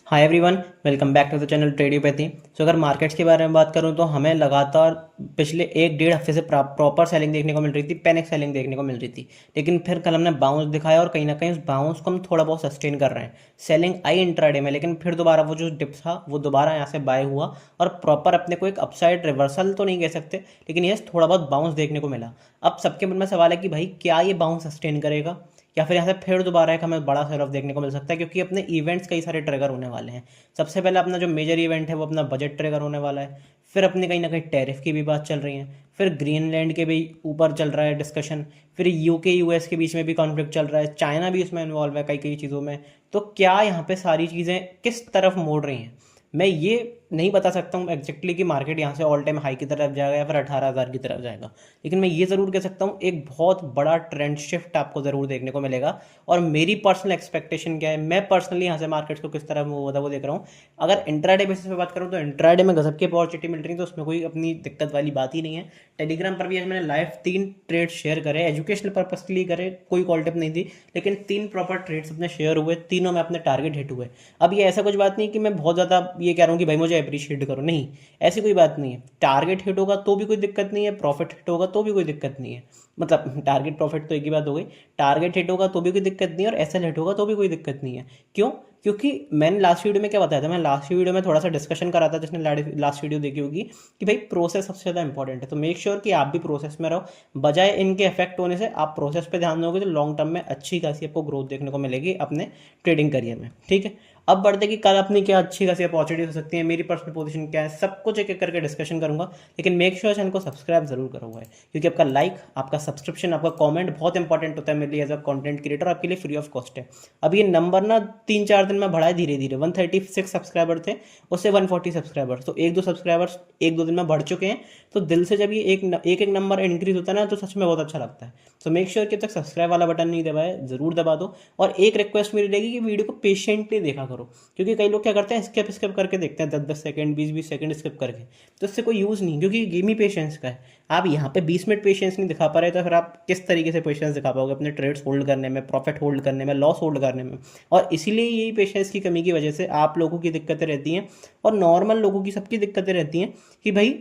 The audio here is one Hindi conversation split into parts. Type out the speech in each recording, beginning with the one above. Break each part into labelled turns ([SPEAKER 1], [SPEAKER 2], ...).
[SPEAKER 1] Hi everyone, welcome back to the channel Tradiopathy. So अगर मार्केट्स के बारे में बात करूं तो हमें लगातार पिछले एक डेढ़ हफ्ते से प्रॉपर सेलिंग देखने को मिल रही थी, पैनिक सेलिंग देखने को मिल रही थी। लेकिन फिर कल हमने बाउंस दिखाया और कहीं ना कहीं उस बाउंस को हम थोड़ा बहुत सस्टेन कर रहे हैं। सेलिंग आई इंट्राडे में, लेकिन फिर दोबारा वो जो डिप था वो दोबारा यहाँ से बाय हुआ और प्रॉपर अपने को एक अपसाइड रिवर्सल तो नहीं कह सकते, लेकिन यस थोड़ा बहुत बाउंस देखने को मिला। अब सबके मन में सवाल है कि भाई क्या ये बाउंस सस्टेन करेगा या फिर यहाँ से फिर दोबारा एक हमें बड़ा सेल ऑफ देखने को मिल सकता है, क्योंकि अपने इवेंट्स कई सारे ट्रिगर होने वाले हैं। सबसे पहले अपना जो मेजर इवेंट है वो अपना बजट ट्रिगर होने वाला है। फिर अपनी कहीं ना कहीं टैरिफ की भी बात चल रही है। फिर ग्रीनलैंड के भी ऊपर चल रहा है डिस्कशन। फिर यूके यूएस के बीच में भी कॉन्फ्लिक्ट चल रहा है, चाइना भी उसमें इन्वॉल्व है कई कई चीज़ों में। तो क्या यहाँ पे सारी चीज़ें किस तरफ मोड़ रही हैं, मैं ये नहीं बता सकता हूँ एग्जैक्टली कि मार्केट यहाँ से ऑल टाइम हाई की तरफ जाएगा या फिर 18,000 की तरफ जाएगा। लेकिन मैं ये ज़रूर कह सकता हूँ एक बहुत बड़ा ट्रेंड शिफ्ट आपको ज़रूर देखने को मिलेगा। और मेरी पर्सनल एक्सपेक्टेशन क्या है, मैं पर्सनली यहाँ से मार्केट्स को किस तरह मूव होता है वो देख रहा हूँ। अगर इंट्राडे बेसिस पे बात करूँ तो इंट्राडे में गजब की अपॉर्चुनिटी मिल रही है, तो उसमें कोई अपनी दिक्कत वाली बात ही नहीं है। टेलीग्राम पर भी आज मैंने लाइव 3 ट्रेड शेयर करे, एजुकेशनल पर्पज के लिए करे, कोई कॉल टिप नहीं थी, लेकिन 3 प्रॉपर ट्रेड्स अपने शेयर हुए, तीनों में अपने टारगेट हिट हुए। अब ये ऐसा कुछ बात नहीं कि मैं बहुत ज़्यादा ये कह रहा हूँ कि भाई मुझे अप्रिशिएट करो, नहीं, ऐसी कोई बात नहीं है। टारगेट हिट होगा तो भी कोई दिक्कत नहीं है, प्रॉफिट हिट होगा तो भी कोई दिक्कत नहीं है। मतलब टारगेट प्रॉफिट तो एक ही बात हो गई। टारगेट हिट होगा तो भी कोई दिक्कत नहीं है और एसएल हिट होगा तो भी कोई दिक्कत नहीं है। क्यों? क्योंकि मैंने लास्ट वीडियो में क्या बताया था, मैं लास्ट वीडियो में थोड़ा सा डिस्कशन करा था, जिसने लास्ट वीडियो देखी होगी, कि भाई प्रोसेस सबसे ज़्यादा इंपॉर्टेंट है। तो मेक श्योर कि आप भी प्रोसेस में रहो, बजाय इनके इफेक्ट होने से आप प्रोसेस पे ध्यान दोगे तो लॉन्ग टर्म में अच्छी खासी आपको ग्रोथ देखने को मिलेगी अपने ट्रेडिंग करियर में। ठीक है, अब बढ़ते कि कल अपनी क्या अच्छी खासी अपॉर्चुनिटी हो सकती है, मेरी पर्सनल पोजीशन क्या है, सब कुछ एक एक करके डिस्कशन करूंगा। लेकिन मेक श्योर चैनल को सब्सक्राइब जरूर करो है, क्योंकि आपका लाइक, आपका सब्सक्रिप्शन, आपका कमेंट बहुत इंपॉर्टेंट होता है मेरे लिए एज अ कंटेंट क्रिएटर, आपके लिए फ्री ऑफ कॉस्ट है। अब ये नंबर ना 3-4 दिन में बढ़ा है धीरे धीरे, 136 सब्सक्राइबर थे, उससे 140 सब्सक्राइबर्स, तो 1-2 सब्सक्राइबर्स 1-2 दिन में बढ़ चुके हैं। तो दिल से जब ये एक नंबर इंक्रीज होता है ना, तो सच में बहुत अच्छा लगता है। तो मेक श्योर कि तक सब्सक्राइब वाला बटन नहीं दबाए, जरूर दबा दो। और एक रिक्वेस्ट मेरी रहेगी कि वीडियो को पेशेंटली देखा करो, क्योंकि कई लोग क्या करते हैं, स्किप स्किप करके देखते हैं, 10-10 सेकंड 20-20 सेकंड स्किप करके, तो इससे कोई यूज़ नहीं, क्योंकि गेम ही पेशेंस का है। आप यहाँ पे 20 मिनट पेशेंस नहीं दिखा पा रहे, तो फिर आप किस तरीके से पेशेंस दिखा पाओगे अपने ट्रेड्स होल्ड करने में, प्रॉफिट होल्ड करने में, लॉस होल्ड करने में। और इसीलिए यही पेशेंस की कमी की वजह से आप लोगों की दिक्कतें रहती हैं और नॉर्मल लोगों की सबकी दिक्कतें रहती हैं कि भाई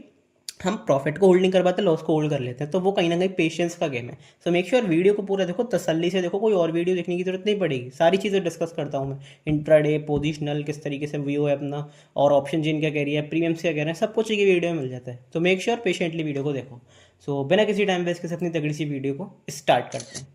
[SPEAKER 1] हम प्रॉफिट को होल्ड नहीं कर पाते, लॉस को होल्ड कर लेते हैं। तो वो कहीं ना कहीं पेशेंस का गेम है। सो मेक श्योर वीडियो को पूरा देखो, तसल्ली से देखो, कोई और वीडियो देखने की जरूरत नहीं पड़ेगी, सारी चीज़ें डिस्कस करता हूँ मैं। इंट्राडे, पोजिशनल, किस तरीके से व्यू है अपना, और ऑप्शन जिन क्या कह रही है, प्रीमियम्स क्या कह रहे हैं, सब कुछ एक ही वीडियो में मिल जाता है। तो मेक श्योर पेशेंटली वीडियो को देखो। सो बिना किसी टाइम वेस्ट के अपनी तगड़ी सी वीडियो को स्टार्ट करते हैं।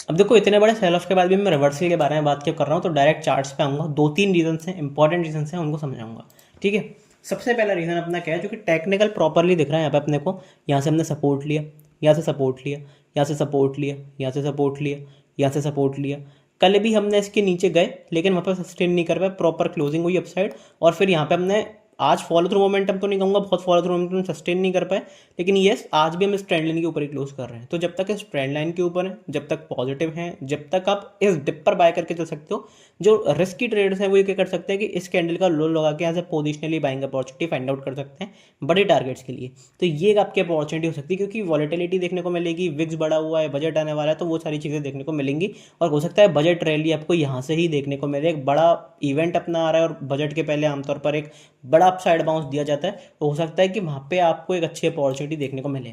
[SPEAKER 1] अब देखो, इतने बड़े सेल ऑफ के बाद भी मैं रिवर्सल के बारे में बात क्यों कर रहा हूँ, तो डायरेक्ट चार्ट्स पे आऊँगा। 2-3 रीजन हैं, इंपॉर्टेंट रीजन हैं, उनको समझाऊंगा। ठीक है, सबसे पहला रीज़न अपना क्या है, जो कि टेक्निकल प्रॉपरली दिख रहा है यहाँ पे अपने को। यहाँ से हमने सपोर्ट लिया, यहाँ से सपोर्ट लिया, यहाँ से सपोर्ट लिया, यहाँ से सपोर्ट लिया, यहाँ से सपोर्ट लिया। कल भी हमने इसके नीचे गए, लेकिन वहाँ पर सस्टेन नहीं कर पाए, प्रॉपर क्लोजिंग हुई अपसाइड। और फिर यहाँ पे हमने आज फॉलो थ्रू मोमेंटम तो नहीं कहूँगा, बहुत फॉलो थ्रू मोमेंटम सस्टेन नहीं कर पाए, लेकिन येस आज भी हम इस ट्रेंड लाइन के ऊपर ही क्लोज कर रहे हैं। तो जब तक इस ट्रेंड लाइन के ऊपर है, जब तक पॉजिटिव है, जब तक आप इस डिप पर बाय करके चल सकते हो। जो रिस्की ट्रेडर्स हैं वो ये क्या कर सकते हैं कि इस कैंडल का लो लगा के यहाँ से positionally buying opportunity find out कर सकते हैं बड़े टारगेट्स के लिए। तो ये एक आपकी अपॉर्चुनिटी हो सकती है, क्योंकि वॉलेटिलिटी देखने को मिलेगी, विक्स बढ़ा हुआ है, बजट आने वाला है, तो वो सारी चीज़ें देखने को मिलेंगी। और हो सकता है बजट रैली आपको यहाँ से ही देखने को मिले, एक बड़ा इवेंट अपना आ रहा है और बजट के पहले आमतौर पर एक बड़ा अपसाइड बाउंस दिया जाता है, तो हो सकता है कि वहाँ पे आपको एक अच्छी अपॉर्चुनिटी देखने को मिले।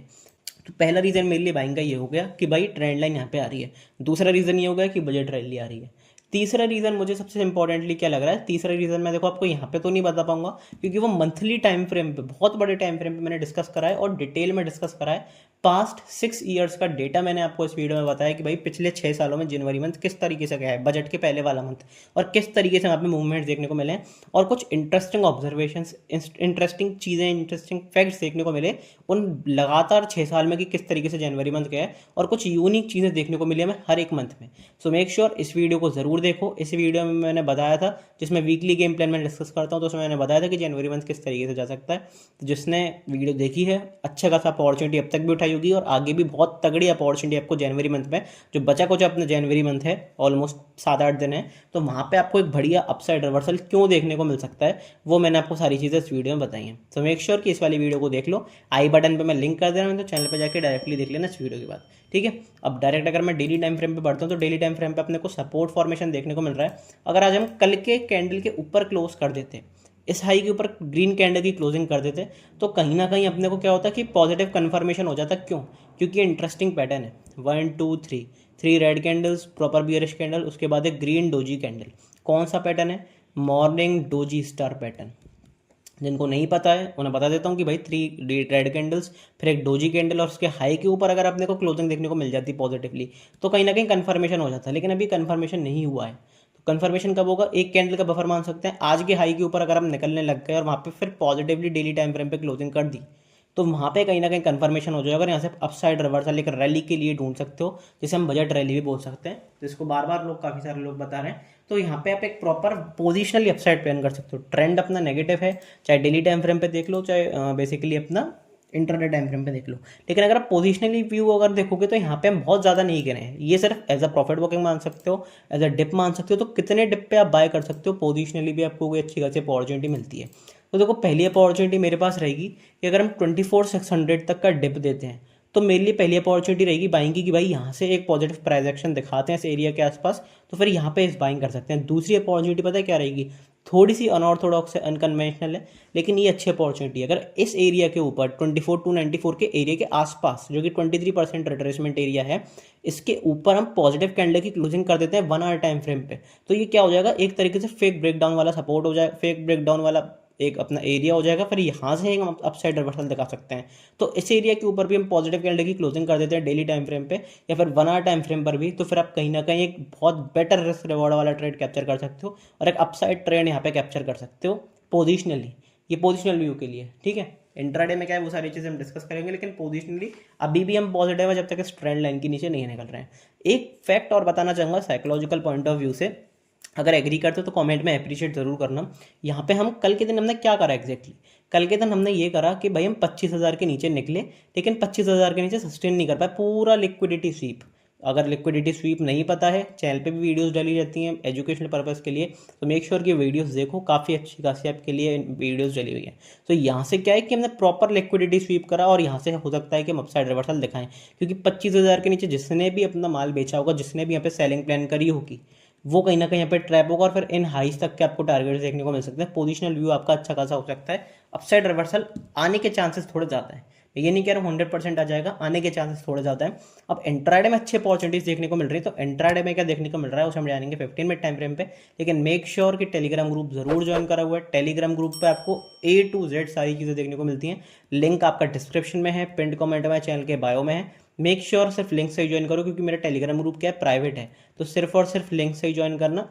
[SPEAKER 1] तो पहला रीज़न मेरे लिए बाइंग का ये हो गया कि भाई ट्रेंड लाइन यहाँ पे आ रही है। दूसरा रीज़न ये हो गया कि बजट रैली आ रही है। तीसरा रीज़न मुझे सबसे इंपॉर्टेंटली क्या लग रहा है, तीसरा रीज़न मैं देखो आपको यहाँ पे तो नहीं बता पाऊंगा, क्योंकि वो मंथली टाइम फ्रेम पे, बहुत बड़े टाइम फ्रेम पे मैंने डिस्कस करा है और डिटेल में डिस्कस करा है। पास्ट 6 ईयर्स का डेटा मैंने आपको इस वीडियो में बताया कि भाई पिछले 6 सालों में जनवरी मंथ किस तरीके से गया है, बजट के पहले वाला मंथ, और किस तरीके से वहाँ पे मूवमेंट्स देखने को मिले हैं, और कुछ इंटरेस्टिंग ऑब्जर्वेशंस, इंटरेस्टिंग चीज़ें, इंटरेस्टिंग फैक्ट्स देखने को मिले उन लगातार 6 साल में कि किस तरीके से जनवरी मंथ गया है, और कुछ यूनिक चीज़ें देखने को मिली हमें हर एक मंथ में। सो मेक श्योर इस वीडियो को ज़रूर देखो। इस वीडियो में मैंने बताया था, जिसमें वीकली गेम प्लान में डिस्कस करता हूँ, तो उसमें मैंने बताया था कि जनवरी मंथ किस तरीके से जा सकता है। तो जिसने वीडियो देखी है, अच्छा खासा अपॉर्चुनिटी अब तक भी उठाई होगी और आगे भी बहुत तगड़ी अपॉर्चुनिटी आपको जनवरी मंथ में, जो बचा कुछ अपना जनवरी मंथ है, ऑलमोस्ट 7-8 दिन है, तो वहाँ पे आपको एक बढ़िया अपसाइड रिवर्सल क्यों देखने को मिल सकता है, वो मैंने आपको सारी चीज़ें इस वीडियो में बताई हैं। तो मेक श्योर कि इस वाली वीडियो को देख लो। आई बटन पे मैं लिंक कर दे रहा हूँ, तो चैनल पे जाके डायरेक्टली देख लेना इस वीडियो के बाद, ठीक है। अब डायरेक्ट अगर मैं डेली टाइम फ्रेम पे बढ़ता हूँ, तो डेली टाइम फ्रेम पे अपने को सपोर्ट फॉर्मेशन देखने को मिल रहा है। अगर आज हम कल के कैंडल के ऊपर क्लोज कर देते हैं, इस हाई के ऊपर ग्रीन कैंडल की क्लोजिंग कर देते, तो कहीं ना कहीं अपने को क्या होता है कि पॉजिटिव कन्फर्मेशन हो जाता। क्यों? क्योंकि इंटरेस्टिंग पैटर्न है, 1 2 3 red candles, proper bearish candle, उसके बाद एक ग्रीन डोजी कैंडल। कौन सा पैटर्न है? Morning doji star pattern. जिनको नहीं पता है उन्हें बता देता हूँ कि भाई 3 रेड कैंडल्स, फिर एक डोजी कैंडल, और उसके हाई के ऊपर अगर अपने को क्लोजिंग देखने को मिल जाती पॉजिटिवली, तो कहीं ना कहीं कन्फर्मेशन हो जाता है। लेकिन अभी कन्फर्मेशन नहीं हुआ है। तो कन्फर्मेशन कब होगा? एक कैंडल का बफर मान सकते हैं। आज के हाई के ऊपर अगर हम निकलने लग गए और वहाँ पे फिर पॉजिटिवली डेली टाइम फ्रेम पे क्लोजिंग कर दी, तो वहाँ पे कहीं ना कहीं कन्फर्मेशन हो जाएगा और यहाँ से अपसाइड रिवर्सल एक रैली के लिए ढूंढ सकते हो, जिसे हम बजट रैली भी बोल सकते हैं, जिसको बार बार लोग, काफ़ी सारे लोग बता रहे हैं। तो यहाँ पे आप एक प्रॉपर पोजिशनली अपसाइड प्लान कर सकते हो। ट्रेंड अपना नेगेटिव है, चाहे डेली टाइम फ्रेम पे देख लो, चाहे बेसिकली अपना इंटरडे टाइम फ्रेम पे देख लो। लेकिन अगर आप पोजिशनली व्यू अगर देखोगे, तो यहाँ पे हम बहुत ज़्यादा नहीं गिरे हैं। ये सिर्फ एज अ प्रॉफिट बुकिंग मान सकते हो, एज अ डिप मान सकते हो। तो कितने डिप पे आप बाय कर सकते हो, पोजिशनली भी आपको कोई अच्छी खासी अपॉर्चुनिटी मिलती है। तो देखो, पहली अपॉर्चुनिटी मेरे पास रहेगी कि अगर हम 24,600 तक का डिप देते हैं, तो मेरे लिए पहली अपॉर्चुनिटी रहेगी बाइंग की, कि भाई यहाँ से एक पॉजिटिव प्राइस एक्शन दिखाते हैं इस एरिया के आसपास, तो फिर यहाँ पे इस बाइंग कर सकते हैं। दूसरी अपॉर्चुनिटी पता है क्या रहेगी? थोड़ी सी अनऑर्थोडॉक्स है, अनकन्वेंशनल है, लेकिन ये अच्छी अपॉर्चुनिटी है। अगर इस एरिया के ऊपर 24,294 के एरिया के आसपास, जो कि 23% रिट्रेसमेंट एरिया है, इसके ऊपर हम पॉजिटिव कैंडल की क्लोजिंग कर देते हैं 1 आवर टाइम फ्रेम पे, तो ये क्या हो जाएगा? एक तरीके से फेक ब्रेकडाउन वाला सपोर्ट हो जाएगा, फेक ब्रेकडाउन वाला एक अपना एरिया हो जाएगा। फिर यहाँ से हम अपसाइड रिवर्सल दिखा सकते हैं। तो इस एरिया के ऊपर भी हम पॉजिटिव कैंडल की क्लोजिंग कर देते हैं डेली टाइम फ्रेम पे, या फिर 1 आवर टाइम फ्रेम पर भी, तो फिर आप कहीं ना कहीं एक बहुत बेटर रिस्क रिवॉर्ड वाला ट्रेड कैप्चर कर सकते हो और एक अपसाइड ट्रेड यहाँ पे कैप्चर कर सकते हो पोजिशनली। ये पोजिशनल व्यू के लिए, ठीक है। इंट्राडे में क्या है, वो सारी चीज़ें हम डिस्कस करेंगे, लेकिन पोजिशनली अभी भी हम पॉजिटिव है, जब तक इस ट्रेंड लाइन के नीचे नहीं निकल रहे हैं। एक फैक्ट और बताना चाहूँगा साइकोलॉजिकल पॉइंट ऑफ व्यू से, अगर एग्री करते हो तो कमेंट में अप्रिशिएट जरूर करना। यहाँ पे हम कल के दिन हमने क्या करा एग्जैक्टली? कल के दिन हमने ये करा कि भाई हम 25,000 के नीचे निकले, लेकिन 25,000 के नीचे सस्टेन नहीं कर पाए पूरा लिक्विडिटी स्वीप। अगर लिक्विडिटी स्वीप नहीं पता है, चैनल पे भी वीडियोस डाली जाती हैं एजुकेशनल पर्पस के लिए, तो मेक श्योर कि वीडियोस देखो, काफ़ी अच्छी खासी आपके लिए वीडियोस डली हुई है। तो यहाँ से क्या है कि हमने प्रॉपर लिक्विडिटी स्वीप करा, और यहाँ से हो सकता है कि हम अपसाइड रिवर्सल दिखाएं, क्योंकि 25,000 के नीचे जिसने भी अपना माल बेचा होगा, जिसने भी यहाँ पे सेलिंग प्लान करी होगी, वो कहीं ना कहीं यहाँ पे ट्रैप होगा, और फिर इन हाइस तक के आपको टारगेट देखने को मिल सकते हैं। पोजिशनल व्यू आपका अच्छा खासा हो सकता है। अपसाइड रिवर्सल आने के चांसेस थोड़े ज़्यादा है, मैं ये नहीं कह रहा हूँ 100% आ जाएगा, आने के चांसेस थोड़े ज़्यादा है। अब इंट्राडे में अच्छी अपॉर्चुनिटीज देखने को मिल रही है, तो इंट्राडे में क्या देखने को मिल रहा है उसे हम जानेंगे 15 मिनट टाइम फ्रेम पे। लेकिन मेक श्योर कि टेलीग्राम ग्रुप जरूर ज्वाइन करा हुआ है। टेलीग्राम ग्रुप पे आपको A to Z सारी चीज़ें देखने को मिलती हैं। लिंक आपका डिस्क्रिप्शन में है, पिंड कमेंट में, चैनल के बायो में है। मेक श्योर सिर्फ लिंक से ही ज्वाइन करो, क्योंकि मेरा टेलीग्राम ग्रुप क्या है, प्राइवेट है, तो सिर्फ और सिर्फ लिंक से ही ज्वाइन करना,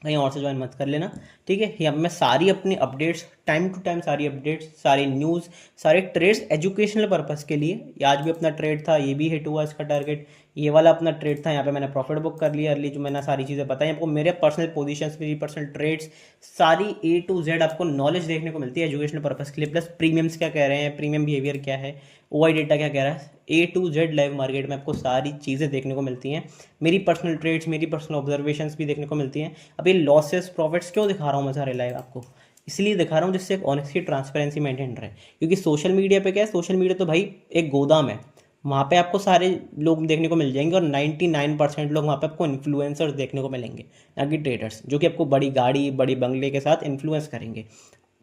[SPEAKER 1] कहीं और से ज्वाइन मत कर लेना, ठीक है। यहाँ मैं सारी अपनी अपडेट्स, टाइम टू टाइम सारी अपडेट्स, सारी न्यूज़, सारे ट्रेड्स एजुकेशनल पर्पस के लिए। आज भी अपना ट्रेड था, ये भी हिट हुआ इसका टारगेट। ये वाला अपना ट्रेड था, यहाँ पे मैंने प्रॉफिट बुक कर लिया अर्ली, जो मैंने सारी चीज़ें बताई आपको, मेरे पर्सनल पोजीशंस, मेरी पर्सनल ट्रेड्स, सारी A to Z आपको नॉलेज देखने को मिलती है एजुकेशनल पर्पस के लिए। प्लस प्रीमियम्स क्या कह रहे हैं, प्रीमियम बिहेवियर क्या है, OI डेटा क्या कह रहा है, A to Z live market में आपको सारी चीज़ें देखने को मिलती हैं। मेरी पर्सनल ट्रेड्स, मेरी पर्सनल ऑब्जर्वेशंस भी देखने को मिलती हैं। अब ये लॉसेस प्रॉफिट्स क्यों दिखा रहा हूँ मैं सारे लाइव आपको? इसलिए दिखा रहा हूँ जिससे एक ऑनेस्टी, ट्रांसपेरेंसी मेंटेन रहे। क्योंकि सोशल मीडिया पे क्या है, सोशल मीडिया तो भाई एक गोदाम है, वहाँ पे आपको सारे लोग देखने को मिल जाएंगे, और 99% लोग वहाँ पे आपको इन्फ्लुएंसर्स देखने को मिलेंगे, ना कि ट्रेडर्स, जो कि आपको बड़ी गाड़ी, बड़ी बंगले के साथ इन्फ्लुएंस करेंगे।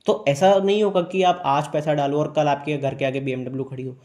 [SPEAKER 1] तो ऐसा नहीं होगा कि आप आज पैसा डालो और कल आपके घर के आगे BMW खड़ी हो।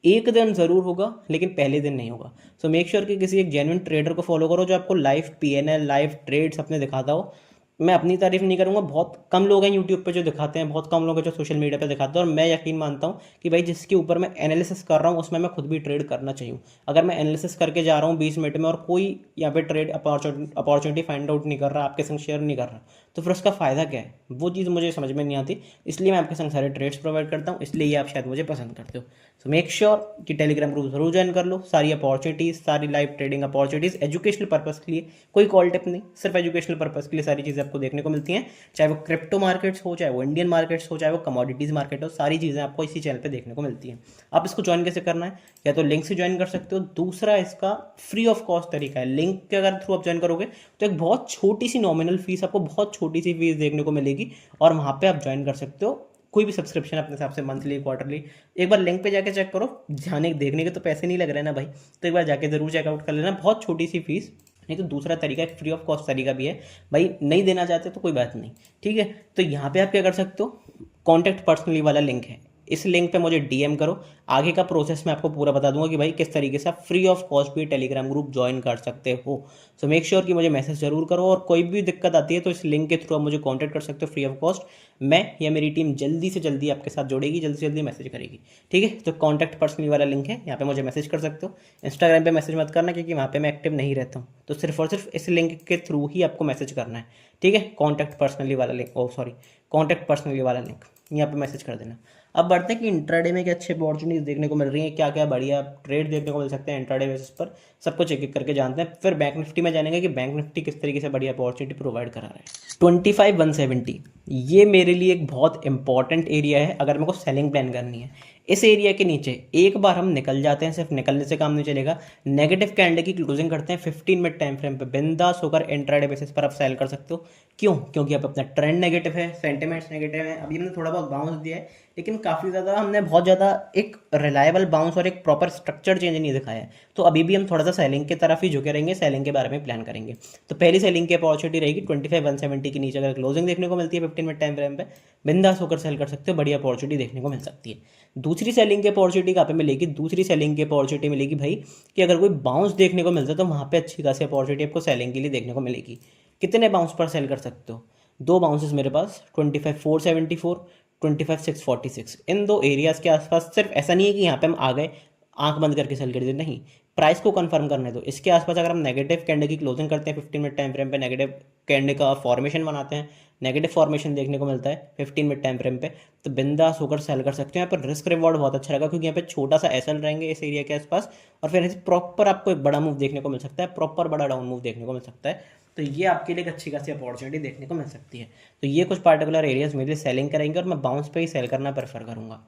[SPEAKER 1] एक दिन ज़रूर होगा, लेकिन पहले दिन नहीं होगा। सो मेक श्योर कि किसी एक जेन्युइन ट्रेडर को फॉलो करो, जो आपको लाइव PNL, लाइव ट्रेड्स अपने दिखाता हो, मैं अपनी तारीफ नहीं करूंगा, बहुत कम लोग हैं यूट्यूब पे जो दिखाते हैं, बहुत कम लोग हैं जो सोशल मीडिया पे दिखाते हैं, और मैं यकीन मानता हूँ कि भाई जिसके ऊपर मैं एनालिसिस कर रहा हूँ उसमें मैं खुद भी ट्रेड करना चाहिए। अगर मैं एनालिसिस करके जा रहा हूँ 20 मिनट में और कोई यहाँ पे ट्रेड अपॉर्चुनिटी फाइंड आउट नहीं कर रहा, आपके संग शेयर नहीं कर रहा, तो फिर उसका फ़ायदा क्या है? वो चीज़ मुझे समझ में नहीं आती। इसलिए मैं आपके संग सारे ट्रेड्स प्रोवाइड करता हूँ, इसलिए ये आप शायद मुझे पसंद करते हो। सो मेक श्योर कि टेलीग्राम ग्रुप जरूर ज्वाइन कर लो। सारी अपॉर्चुनिटीज़, सारी live trading opportunities educational purpose के लिए, कोई कॉल टिप नहीं, सिर्फ एजुकेशनल पर्पज़ के लिए सारी चीज़ें आपको देखने को मिलती हैं। चाहे वो क्रिप्टो मार्केट्स हो, चाहे वो इंडियन मार्केट्स हो, चाहे वो कमोडिटीज़ मार्केट हो, सारी चीज़ें आपको इसी चैनल पे देखने को मिलती हैं। आप इसको ज्वाइन कैसे करना है? या तो लिंक से ज्वाइन कर सकते हो, दूसरा इसका फ्री ऑफ कॉस्ट तरीका है। लिंक के अगर थ्रू आप ज्वाइन करोगे तो एक बहुत छोटी सी नॉमिनल फीस, आपको बहुत छोटी सी फीस देखने को मिलेगी, और वहाँ पर आप ज्वाइन कर सकते हो। कोई भी सब्सक्रिप्शन अपने हिसाब से, मंथली, क्वार्टरली, एक बार लिंक पे जाके चेक करो। जाने देखने के तो पैसे नहीं लग रहे ना भाई, तो एक बार जाके जरूर चेकआउट कर लेना, बहुत छोटी सी फीस। नहीं तो दूसरा तरीका, एक फ्री ऑफ कॉस्ट तरीका भी है, भाई नहीं देना चाहते तो कोई बात नहीं, ठीक है। तो यहाँ पे आप क्या कर सकते हो, कॉन्टैक्ट पर्सनली वाला लिंक है, इस लिंक पे मुझे डीएम करो। आगे का प्रोसेस मैं आपको पूरा बता दूंगा कि भाई किस तरीके से आप फ्री ऑफ कॉस्ट भी टेलीग्राम ग्रुप ज्वाइन कर सकते हो। सो मेक श्योर कि मुझे मैसेज जरूर करो, और कोई भी दिक्कत आती है तो इस लिंक के थ्रू आप मुझे कॉन्टैक्ट कर सकते हो फ्री ऑफ कॉस्ट। मैं या मेरी टीम जल्दी से जल्दी आपके साथ जोड़ेगी, जल्दी से जल्दी मैसेज करेगी, ठीक है। तो कॉन्टैक्ट पर्सनली वाला लिंक है, यहाँ पे मुझे मैसेज कर सकते हो। इंस्टाग्राम पे मैसेज मत करना, क्योंकि वहाँ पे मैं एक्टिव नहीं रहता हूँ, तो सिर्फ और सिर्फ इस लिंक के थ्रू ही आपको मैसेज करना है, ठीक है। कॉन्टैक्ट पर्सनली वाला लिंक, ओ सॉरी, कॉन्टैक्ट पर्सनली वाला लिंक, यहाँ पे मैसेज कर देना। अब बढ़ते हैं कि इंट्राडे में क्या अच्छी अपॉर्चुनिटीज देखने को मिल रही हैं, क्या क्या बढ़िया ट्रेड देखने को मिल सकते हैं इंट्राडे बेसिस पर, सब कुछ एक एक करके जानते हैं। फिर बैंक निफ्टी में जानेंगे कि बैंक निफ्टी किस तरीके से बढ़िया अपॉर्चुनिटी प्रोवाइड करा रहा है। 25,170 ये मेरे लिए एक बहुत इंपॉर्टेंट एरिया है अगर मेरे को सेलिंग प्लान करनी है। इस एरिया के नीचे एक बार हम निकल जाते हैं, सिर्फ निकलने से काम नहीं चलेगा, नेगेटिव कैंडल की क्लोजिंग करते हैं 15 मिनट टाइम फ्रेम पे, बिंदास होकर इंट्राडे बेसिस पर आप सेल कर सकते हो। क्यों? क्योंकि आप अपना ट्रेंड नेगेटिव है, सेंटिमेंट्स नेगेटिव है। अभी हमने थोड़ा बहुत बाउंस दिया है, लेकिन काफ़ी ज़्यादा हमने बहुत ज़्यादा एक रिलायबल बाउंस और एक प्रॉपर स्ट्रक्चर चेंज नहीं दिखाया है। तो अभी भी हम थोड़ा सा सेलिंग की तरफ ही झुके रहेंगे, सेलिंग के बारे में प्लान करेंगे। तो पहली सेलिंग की अपॉर्चुनिटी रहेगी 25,170 के नीचे अगर क्लोजिंग देखने को मिलती है 15 मिनट टाइम फ्रेम पे, बिंदास होकर सेल कर सकते हो, बढ़िया अपॉर्चुनिटी देखने को मिल सकती है। दूसरी सेलिंग की अपॉर्चुनिटी कहाँ पे मिलेगी? दूसरी सेलिंग की अपॉर्चुनिटी मिलेगी भाई कि अगर कोई बाउंस देखने को मिलता है तो वहाँ पे अच्छी खासी अपॉर्चुनिटी आपको सेलिंग के लिए देखने को मिलेगी। कितने बाउंस पर सेल कर सकते हो? दो बाउंसेस मेरे पास, 25,474, 25,646, इन दो एरियाज़ के आसपास। सिर्फ ऐसा नहीं है कि यहाँ पे हम आ गए आंख बंद करके सेल कर देते, नहीं, प्राइस को कंफर्म करने दो। इसके आसपास अगर हम नेगेटिव कैंडल की क्लोजिंग करते हैं 15 मिनट टाइम फ्रेम पे, नेगेटिव कैंडल का फॉर्मेशन बनाते हैं, नेगेटिव फॉर्मेशन देखने को मिलता है 15 मिनट टाइम फ्रेम पे, तो बिंदास होकर सेल कर सकते हैं। यहाँ पर रिस्क रिवॉर्ड बहुत अच्छा रहेगा, क्योंकि यहाँ पे छोटा सा एसएल रहेंगे इस एरिया के आसपास, और फिर प्रॉपर आपको एक बड़ा मूव देखने को मिल सकता है, प्रॉपर बड़ा डाउन मूव देखने को मिल सकता है। तो ये आपके लिए एक अच्छी खासी अपॉर्चुनिटी देखने को मिल सकती है। तो ये कुछ पार्टिकुलर एरियाज मेरे लिए सेलिंग करेंगे, और मैं बाउंस पे ही सेल करना प्रेफर करूँगा।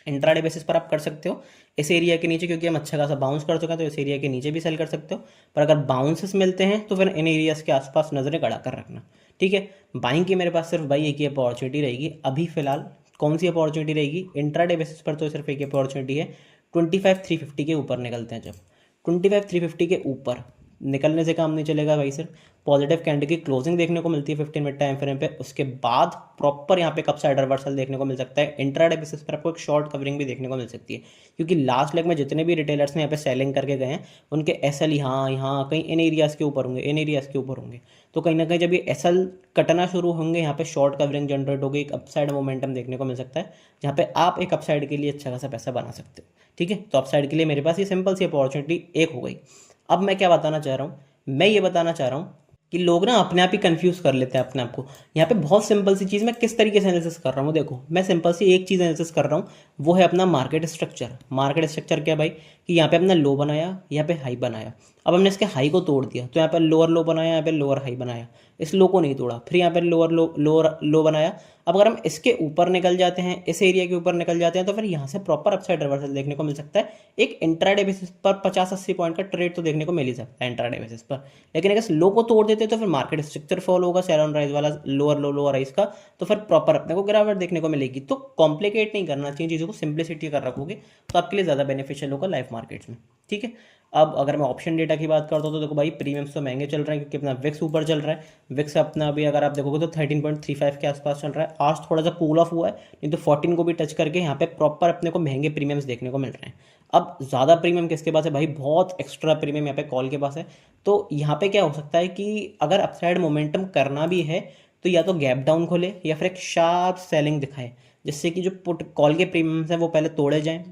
[SPEAKER 1] इंट्राडे बेसिस पर आप कर सकते हो इस एरिया के नीचे, क्योंकि हम अच्छा खासा बाउंस कर चुके हैं, तो इस एरिया के नीचे भी सेल कर सकते हो। पर अगर बाउंसेस मिलते हैं तो फिर इन एरियाज के आसपास नजरें गड़ा कर रखना, ठीक है। बाइंग की मेरे पास सिर्फ भाई एक ही अपॉर्चुनिटी रहेगी अभी फिलहाल। कौन सी अपॉर्चुनिटी रहेगी? इंट्राडे बेसिस पर तो सिर्फ एक ही अपॉर्चुनिटी है, 25,350 के ऊपर निकलते हैं। जब 25,350 के ऊपर निकलने से काम नहीं चलेगा भाई, सिर्फ पॉजिटिव कैंडल की क्लोजिंग देखने को मिलती है 15 मिनट टाइम फ्रेम पे, उसके बाद प्रॉपर यहाँ पे कप साइड रिवर्सल देखने को मिल सकता है। इंट्राडे बेसिस पर आपको एक शॉर्ट कवरिंग भी देखने को मिल सकती है, क्योंकि लास्ट लेग में जितने भी रिटेलर्स ने यहाँ पे सेलिंग करके गए हैं उनके एसएल यहाँ यहाँ कहीं इन एरियाज़ के ऊपर होंगे, इन एरियाज़ के ऊपर होंगे। तो कहीं ना कहीं जब ये एसएल कटना शुरू होंगे, यहाँ पे शॉर्ट कवरिंग जनरेट होगी, एक अपसाइड मोमेंटम देखने को मिल सकता है, जहाँ पे आप एक अपसाइड के लिए अच्छा खासा पैसा बना सकते हो, ठीक है। तो अपसाइड के लिए मेरे पास ये सिंपल सी अपॉर्चुनिटी एक हो गई। अब मैं क्या बताना चाह रहा हूँ? मैं ये बताना चाह रहा हूँ कि लोग ना अपने आप ही कंफ्यूज कर लेते हैं अपने आप को। यहाँ पे बहुत सिंपल सी चीज़ मैं किस तरीके से एनालिसिस कर रहा हूँ, देखो मैं सिंपल सी एक चीज़ एनालिसिस कर रहा हूँ, वो है अपना मार्केट स्ट्रक्चर। मार्केट स्ट्रक्चर क्या भाई? कि यहाँ पे अपना लो बनाया, यहाँ पे हाई बनाया, अब हमने इसके हाई को तोड़ दिया, तो यहाँ पर लोअर लो बनाया, यहाँ पे लोअर हाई बनाया, इस लो को नहीं तोड़ा, फिर यहाँ पे लोअर लो बनाया। अब अगर हम इसके ऊपर निकल जाते हैं, इस एरिया के ऊपर निकल जाते हैं, तो फिर यहाँ से प्रॉपर अपसाइड रिवर्सल देखने को मिल सकता है। एक इंट्राडे बेसिस पर 50-80 पॉइंट का ट्रेड तो देखने को मिल ही सकता है इंट्राडे बेसिस पर। लेकिन अगर लो को तोड़ देते हैं तो फिर मार्केट स्ट्रक्चर फॉलो होगा, सेल ऑन राइज वाला, लोअर लो लोअर राइज का, तो फिर प्रॉपर अपने को गिरावट देखने को मिलेगी। तो कॉम्प्लिकेट नहीं करना चाहिए चीज़ों को, सिंप्लिसिटी कर रखोगे तो आपके लिए ज़्यादा बेनिफिशियल होगा लाइफ मार्केट्स में, ठीक है। अब अगर मैं ऑप्शन डेटा की बात करता हूँ तो देखो भाई प्रीमियम्स तो महंगे चल रहे हैं, क्योंकि अपना विक्स ऊपर चल रहा है। विक्स अपना अभी अगर आप देखोगे तो 13.35 के आसपास चल रहा है। आज थोड़ा सा कूल ऑफ हुआ है, नहीं तो 14 को भी टच करके यहाँ पे प्रॉपर अपने को महंगे प्रीमियम्स देखने को मिल रहे हैं। अब ज़्यादा प्रीमियम किसके पास है भाई? बहुत एक्स्ट्रा प्रीमियम यहाँ पे कॉल के पास है। तो यहाँ पे क्या हो सकता है कि अगर अपसाइड मोमेंटम करना भी है तो या तो गैप डाउन खोले या फिर एक शार्प सेलिंग दिखाए, जिससे कि जो पुट कॉल के प्रीमियम्स हैं वो पहले तोड़े जाएं,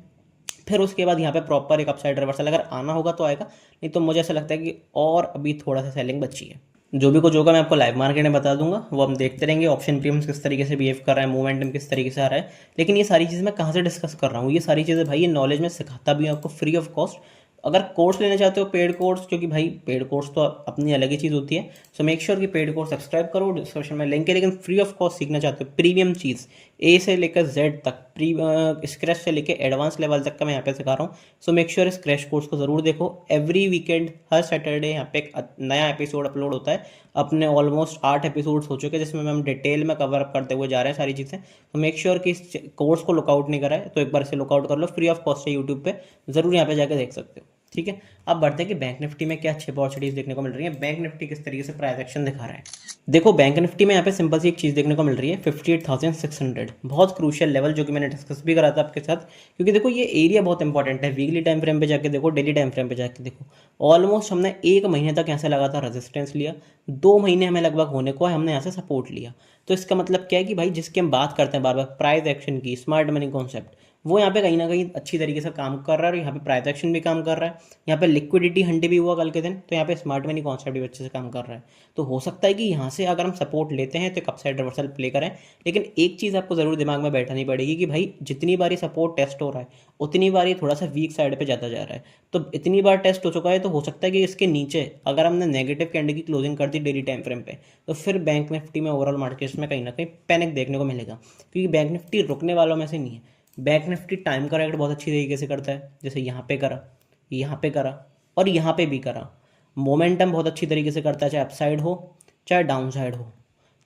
[SPEAKER 1] फिर उसके बाद यहाँ पे प्रॉपर एक अपसाइड रिवर्सल अगर आना होगा तो आएगा, नहीं तो मुझे ऐसा लगता है कि और अभी थोड़ा सा सेलिंग बची है। जो भी कुछ होगा मैं आपको लाइव मार्केट में बता दूंगा, वो हम देखते रहेंगे ऑप्शन प्रीमियम्स किस तरीके से बिहेव कर रहा है, मोमेंटम किस तरीके से आ रहा है। लेकिन ये सारी चीज़ें मैं कहाँ से डिस्कस कर रहा हूँ, ये सारी चीज़ें भाई ये नॉलेज में सिखाता भी हूँ आपको फ्री ऑफ कॉस्ट। अगर कोर्स लेना चाहते हो पेड कोर्स, क्योंकि भाई पेड कोर्स तो अपनी अलग ही चीज़ होती है, सो मेक श्योर कि पेड कोर्स सब्सक्राइब करो, डिस्क्रिप्शन में लिंक है। लेकिन फ्री ऑफ कॉस्ट सीखना चाहते हो प्रीमियम चीज़ ए से लेकर जेड तक, प्री स्क्रैच से लेकर एडवांस लेवल तक का मैं यहाँ पे सिखा रहा हूँ। सो मेक श्योर इस क्रैश कोर्स को ज़रूर देखो। एवरी वीकेंड हर सैटरडे यहाँ पे एक नया एपिसोड अपलोड होता है। अपने ऑलमोस्ट 8 एपिसोड्स हो चुके हैं जिसमें हम डिटेल में कवर अप करते हुए जा रहे हैं सारी चीज़ें। तो मेक श्योर कि इस कोर्स को लुकआउट नहीं करा है तो एक बार इसे लुकआउट कर लो, फ्री ऑफ कॉस्ट है यूट्यूब पे, ज़रूर यहाँ पे जाकर देख सकते हो। ठीक है, अब बढ़ते हैं कि बैंक निफ्टी में क्या अच्छी अपॉर्चुनिटीज देखने को मिल रही है, बैंक निफ्टी किस तरीके से प्राइस एक्शन दिखा रहा है। देखो बैंक निफ्टी में यहाँ पे सिंपल सी एक चीज़ देखने को मिल रही है 58,600, बहुत क्रूशियल लेवल, जो कि मैंने डिस्कस भी करा था आपके साथ। क्योंकि देखो ये एरिया बहुत इंपॉर्टेंट है, वीकली टाइम फ्रेम पे जाके देखो, डेली टाइम फ्रेम पे जाके देखो। ऑलमोस्ट हमने 1 महीने तक यहाँ से लगातार रेजिस्टेंस लिया, 2 महीने हमें लगभग होने को है हमने यहाँ से सपोर्ट लिया। तो इसका मतलब क्या है कि भाई जिसकी हम बात करते हैं बार बार प्राइस एक्शन की, स्मार्ट मनी कॉन्सेप्ट, वो यहाँ पे कहीं ना कहीं अच्छी तरीके से काम कर रहा है, और यहाँ पे प्राइस एक्शन भी काम कर रहा है, यहाँ पे लिक्विडिटी हंडी भी हुआ कल के दिन, तो यहाँ पे स्मार्ट मनी कॉन्सेप्ट भी अच्छे से काम कर रहा है। तो हो सकता है कि यहाँ से अगर हम सपोर्ट लेते हैं तो एक अपसाइड रिवर्सल प्ले करें। लेकिन एक चीज़ आपको ज़रूर दिमाग में बैठानी पड़ेगी कि भाई जितनी बार सपोर्ट टेस्ट हो रहा है उतनी बार ये थोड़ा सा वीक साइड पर जाता जा रहा है। तो इतनी बार टेस्ट हो चुका है तो हो सकता है कि इसके नीचे अगर हमने नेगेटिव कैंडल की क्लोजिंग कर दी डेली टाइम फ्रेम पे, तो फिर बैंक निफ्टी में ओवरऑल मार्केट्स में कहीं ना कहीं पैनिक देखने को मिलेगा, क्योंकि बैंक निफ्टी रुकने वालों में से नहीं है। बैंक निफ्टी टाइम करेक्ट बहुत अच्छी तरीके से करता है, जैसे यहाँ पे करा, यहाँ पे करा और यहाँ पे भी करा। मोमेंटम बहुत अच्छी तरीके से करता है, चाहे अपसाइड हो चाहे डाउन साइड हो,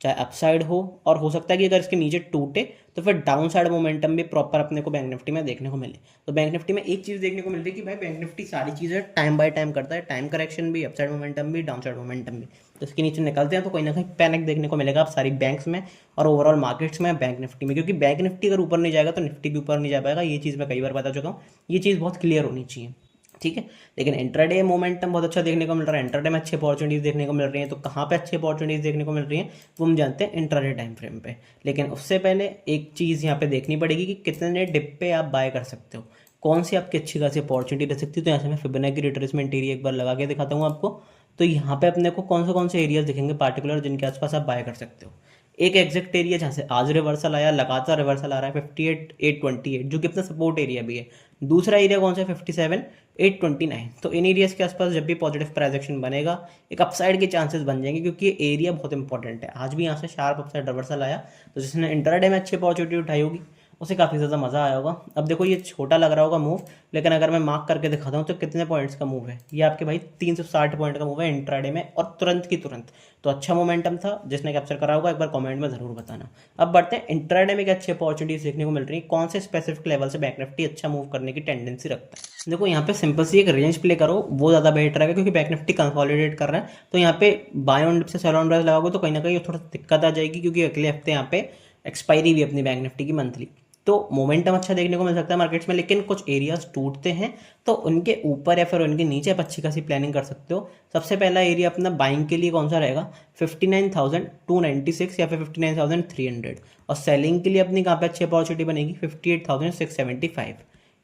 [SPEAKER 1] चाहे अपसाइड हो, और हो सकता है कि अगर इसके नीचे टूटे तो फिर डाउन साइड मोमेंटम भी प्रॉपर अपने को बैंक निफ्टी में देखने को मिले। तो बैंक निफ्टी में एक चीज़ देखने को मिल रही है कि भाई बैंक निफ्टी सारी चीज़ें टाइम बाय टाइम करता है, टाइम करेक्शन भी, अपसाइड मोमेंटम भी, डाउन साइड मोमेंटम भी। तो इसके नीचे निकलते हैं तो कहीं ना कहीं पैनिक देखने को मिलेगा आप सारी बैंक्स में और ओवरऑल मार्केट्स में, बैंक निफ्टी में। क्योंकि बैंक निफ्टी अगर ऊपर नहीं जाएगा तो निफ्टी भी ऊपर नहीं जा पाएगा, ये चीज़ मैं कई बार बता चुका हूँ, ये चीज़ बहुत क्लियर होनी चाहिए। ठीक है, लेकिन इंट्राडे मोमेंटम बहुत अच्छा देखने को मिल रहा है, इंट्राडे में अच्छी अपॉर्चुनिटीज़ देखने को मिल रही हैं। तो कहाँ पे अच्छी अपॉर्चुनिटीज़ देखने को मिल रही हैं वो हम जानते हैं इंट्राडे टाइम फ्रेम पे। लेकिन उससे पहले एक चीज़ यहाँ पे देखनी पड़ेगी कि कितने डिप पे आप बाय कर सकते हो, कौन सी आपकी अच्छी खासी अपॉर्चुनिटी रह सकती है। तो यहाँ से मैं फिबोनाची रिट्रेसमेंट एरिया एक बार लगा के दिखाता हूँ आपको। तो यहाँ पे अपने को कौन से एरियाज दिखेंगे पार्टिकुलर जिनके आसपास आप बाय कर सकते हो। एक एग्जैक्ट एरिया जहाँ से आज रिवर्सल आया, लगातार रिवर्सल आ रहा है 58,828, जो कि अपना सपोर्ट एरिया भी है। दूसरा एरिया कौन सा है 57,829। तो इन एरियाज के आसपास जब भी पॉजिटिव प्राइस एक्शन बनेगा एक अपसाइड के चांसेस बन जाएंगे, क्योंकि ये एरिया बहुत इंपॉर्टेंट है। आज भी यहाँ से शार्प अपसाइड रिवर्सल आया, तो जिसने इंटरडे में अच्छी अपॉर्चुनिटी उठाई होगी उसे काफ़ी ज़्यादा मज़ा आया होगा। अब देखो ये छोटा लग रहा होगा मूव, लेकिन अगर मैं मार्क करके दिखाता हूँ तो कितने पॉइंट्स का मूव है, ये आपके भाई 360 पॉइंट का मूव है इंट्राडे में, और तुरंत की तुरंत। तो अच्छा मोमेंटम था, जिसने कैप्चर करा होगा एक बार कमेंट में ज़रूर बताना। अब बढ़ते हैं इंट्राडे में क्या अच्छी अपॉर्चुनिटीज देखने को मिल रही है, कौन से स्पेसिफिक लेवल से बैंक निफ्टी अच्छा मूव करने की टेंडेंसी रखता है। देखो यहाँ पे सिंपल सी एक रेंज प्ले करो, वो ज़्यादा बेटर रहेगा, क्योंकि बैंक निफ्टी कंसोलिडेट कर रहा है। तो यहाँ पे बाय ऑन डिप से सेल ऑन प्राइस लगाओगे तो कहीं ना कहीं थोड़ा दिक्कत आ जाएगी, क्योंकि अगले हफ्ते यहाँ पे एक्सपायरी भी अपनी बैंक निफ्टी की मंथली। तो मोमेंटम अच्छा देखने को मिल सकता है मार्केट्स में, लेकिन कुछ एरियाज टूटते हैं तो उनके ऊपर या फिर उनके नीचे आप अच्छी खासी प्लानिंग कर सकते हो। सबसे पहला एरिया अपना बाइंग के लिए कौन सा रहेगा, 59,296 या फिर 59,300, और सेलिंग के लिए अपनी कहाँ पे अच्छी अपॉर्चुनिटी बनेगी 58,675।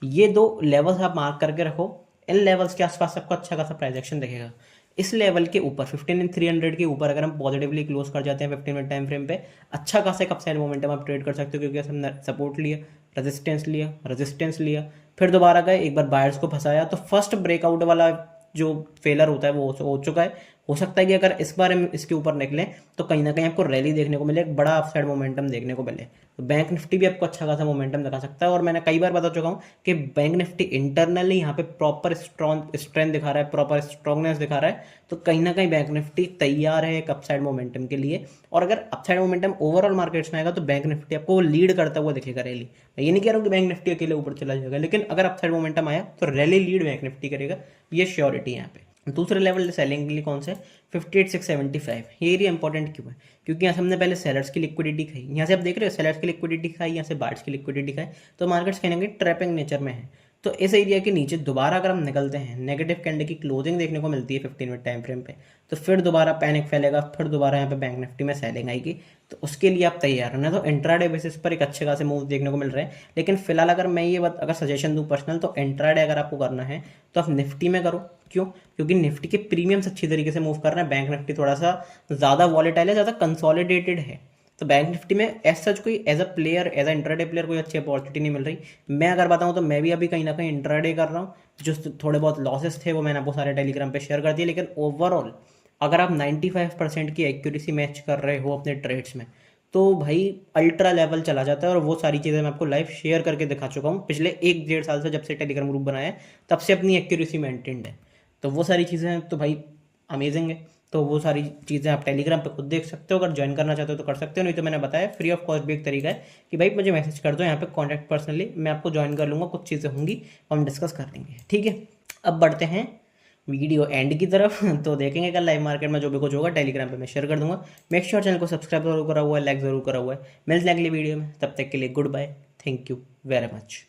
[SPEAKER 1] ये दो लेवल्स आप मार्क करके रखो, इन लेवल्स के आसपास आपको अच्छा खासा प्राइस एक्शन दिखेगा। इस लेवल के ऊपर 15,300 के ऊपर अगर हम पॉजिटिवली क्लोज कर जाते हैं 15 मिनट टाइम फ्रेम पे, अच्छा खासा एक अपसाइड मोमेंटम आप ट्रेड कर सकते हो, क्योंकि हमने सपोर्ट लिया, रेजिस्टेंस लिया, फिर दोबारा गए, एक बार बायर्स को फंसाया, तो फर्स्ट ब्रेकआउट वाला जो फेलर होता है वो हो चुका है। हो सकता है कि अगर इस बार हम इसके ऊपर निकलें तो कहीं ना कहीं आपको रैली देखने को मिले, एक बड़ा अपसाइड मोमेंटम देखने को मिले। तो बैंक निफ्टी भी आपको अच्छा खासा मोमेंटम दिखा सकता है, और मैंने कई बार बता चुका हूँ कि बैंक निफ्टी इंटरनली यहाँ पे प्रॉपर स्ट्रेंथ दिखा रहा है, प्रॉपर स्ट्रॉन्गनेस दिखा रहा है। तो कहीं ना कहीं बैंक निफ्टी तैयार है एक अपसाइड मोमेंटम के लिए, और अगर अपसाइड मोमेंटम ओवरऑल मार्केट्स में आएगा तो बैंक निफ्टी आपको लीड करता हुआ दिखेगा रैली। मैं ये नहीं कह रहा हूँ कि बैंक निफ्टी अकेले ऊपर चला जाएगा, लेकिन अगर अपसाइड मोमेंटम आया तो रैली लीड बैंक निफ्टी करेगा, ये श्योरिटी यहाँ पे। दूसरे लेवल सेलिंग के लिए कौन से 58,675, ये एरिया इंपॉर्टेंट क्यों है, क्योंकि यहाँ से हमने पहले सेलर्स की लिक्विडिटी खाई, यहाँ से आप देख रहे हो सेलर्स की लिक्विडिटी खाई, यहाँ से बायर्स की लिक्विडिटी खाई, तो मार्केट्स कहीं ना कहीं ट्रैपिंग नेचर में है। तो इस एरिया के नीचे दोबारा अगर हम निकलते हैं, नेगेटिव कैंडल की क्लोजिंग देखने को मिलती है 15 मिनट टाइम फ्रेम पे, तो फिर दोबारा पैनिक फैलेगा, फिर दोबारा यहाँ पे बैंक निफ्टी में सेलिंग आएगी। तो उसके लिए आप तैयार रहना। तो इंट्राडे बेसिस पर एक अच्छे खासे मूव देखने को मिल रहे हैं, लेकिन फिलहाल अगर मैं ये बात अगर सजेशन दूँ पर्सनल, तो इंट्राडे अगर आपको करना है तो आप निफ्टी में करो। क्यों? क्योंकि निफ्टी के प्रीमियम्स अच्छी तरीके से मूव कर रहे हैं, बैंक निफ्टी थोड़ा सा ज़्यादा वॉलेटाइल है, ज़्यादा कंसोलिडेटेड है। तो बैंक निफ्टी में एज सच कोई as a player, as a intraday player कोई अच्छी अपॉर्चुनिटी नहीं मिल रही। मैं अगर बताऊं तो मैं भी अभी कहीं ना कहीं इंट्राडे कर रहा हूँ। जो थोड़े बहुत लॉसेस थे वो मैंने आपको सारे टेलीग्राम पे शेयर कर दिए, लेकिन ओवरऑल अगर आप 95% की एक्यूरेसी मैच कर रहे हो अपने ट्रेड्स में, तो भाई अल्ट्रा लेवल चला जाता है। और वो सारी चीज़ें मैं आपको लाइव शेयर करके दिखा चुका हूँ पिछले 1-1.5 साल से, जब से टेलीग्राम ग्रुप बनाया है तब से अपनी एक्यूरेसी मेंटेन्ड है। तो वो सारी चीज़ें तो भाई अमेजिंग है। तो वो सारी चीज़ें आप टेलीग्राम पे खुद देख सकते हो, अगर ज्वाइन करना चाहते हो तो कर सकते हो, नहीं तो मैंने बताया फ्री ऑफ कॉस्ट भी एक तरीका है कि भाई मुझे मैसेज कर दो यहाँ पे कॉन्टैक्ट पर्सनली, मैं आपको ज्वाइन कर लूँगा, कुछ चीज़ें होंगी हम डिस्कस कर लेंगे। ठीक है, अब बढ़ते हैं वीडियो एंड की तरफ। तो देखेंगे कल लाइव मार्केट में जो भी कुछ होगा टेलीग्राम पे मैं शेयर कर दूंगा। मेक श्योर चैनल को सब्सक्राइब जरूर करा हुआ है, लाइक जरूर करा हुआ है। मिलते हैं अगली वीडियो में, तब तक के लिए goodbye, thank you very much.